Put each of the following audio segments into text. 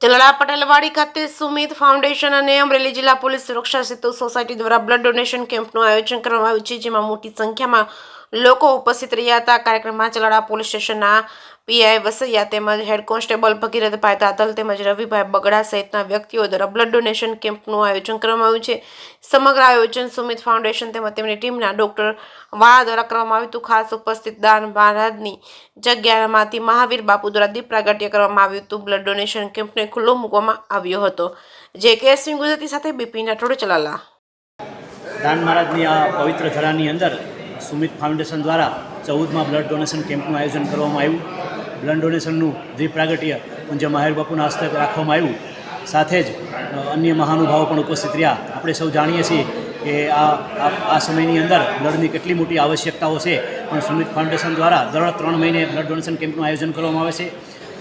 ચલાળા પટેલવાડી ખાતે સુમિત ફાઉન્ડેશન અને અમરેલી જિલ્લા પોલીસ સુરક્ષા સેતુ સોસાયટી દ્વારા બ્લડ ડોનેશન કેમ્પનું આયોજન કરવામાં આવ્યું છે, જેમાં મોટી સંખ્યામાં લોકો ઉપસ્થિત રહ્યા હતા। કાર્યક્રમમાં ચલાળા પોલીસ સ્ટેશનના પીઆઈ વસૈયા તેમજ હેડ કોન્સ્ટેબલ ભગીરથભાઈ તાતલ તેમજ રવિભાઈ બગડા સહિતના વ્યક્તિઓ દ્વારા બ્લડ ડોનેશન કેમ્પનું આયોજન કરવામાં આવ્યું છે। સમગ્ર આયોજન સુમિત ફાઉન્ડેશન તેમજ તેમની ટીમના ડોક્ટર વાળા દ્વારા કરવામાં આવ્યું હતું। ખાસ ઉપસ્થિત દાન મહારાજની જગ્યામાંથી મહાવીર બાપુ દ્વારા દીપ પ્રાગટ્ય કરવામાં આવ્યું હતું। બ્લડ ડોનેશન કેમ્પને ખુલ્લો મૂકવામાં આવ્યો હતો। જે કેસની ગુજરાતી સાથે બીપી રાઠોડ ચલાલા। દાન મહારાજની આ પવિત્ર ધરાની અંદર સુમિત ફાઉન્ડેશન દ્વારા 14મા બ્લડ ડોનેશન કેમ્પનું આયોજન કરવામાં આવ્યું। બ્લડ ડોનેશનનું દીપ પ્રાગટ્ય પૂજ્ય મહાવીર બાપુના હસ્તે રાખવામાં આવ્યું। સાથે જ અન્ય મહાનુભાવો પણ ઉપસ્થિત રહ્યા। આપણે સૌ જાણીએ છીએ કે આ સમયની અંદર બ્લડની કેટલી મોટી આવશ્યકતાઓ છે, પણ સુમિત ફાઉન્ડેશન દ્વારા દર 3 મહિને બ્લડ ડોનેશન કેમ્પનું આયોજન કરવામાં આવે છે।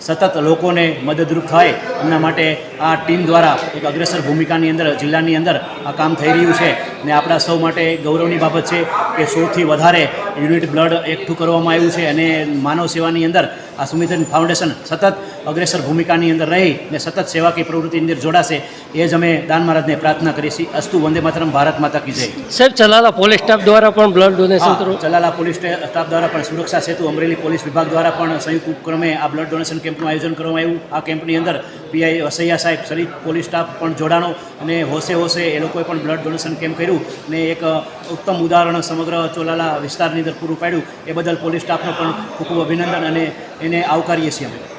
સતત લોકોને મદદરૂપ થાય એમના માટે આ ટીમ દ્વારા એક અગ્રેસર ભૂમિકાની અંદર જિલ્લાની અંદર આ કામ થઈ રહ્યું છે અને આપણા સૌ માટે ગૌરવની બાબત છે કે 100થી વધારે યુનિટ બ્લડ એકઠું કરવામાં આવ્યું છે અને માનવ સેવાની અંદર આ સુમિત ફાઉન્ડેશન સતત અગ્રેસર ભૂમિકાની અંદર રહી અને સતત સેવાકીય પ્રવૃત્તિની અંદર જોડાશે એ જ અમે દાન મહારાજને પ્રાર્થના કરીએ છીએ। અસ્તુ વંદે માતરમ, ભારત માતા કી જય। સાહેબ, ચલાલા પોલીસ સ્ટાફ દ્વારા પણ blood donation Chalala police staff દ્વારા પણ સુરક્ષા સેતુ અમરેલી પોલીસ વિભાગ દ્વારા પણ સંયુક્ત ઉપક્રમે આ બ્લડ ડોનેશન કેમ્પનું આયોજન કરવામાં આવ્યું। આ કેમ્પની અંદર પીઆઈ વસૈયા સાહેબ સહિત પોલીસ સ્ટાફ પણ જોડાણો અને હોશે એ લોકોએ પણ બ્લડ ડોનેશન કેમ્પ કર્યું અને એક ઉત્તમ ઉદાહરણ સમગ્ર ચોલાલા વિસ્તારની અંદર પૂરું પાડ્યું। એ બદલ પોલીસ સ્ટાફનો પણ ખૂબ ખૂબ અભિનંદન અને એને આવકારીએ છીએ અમે।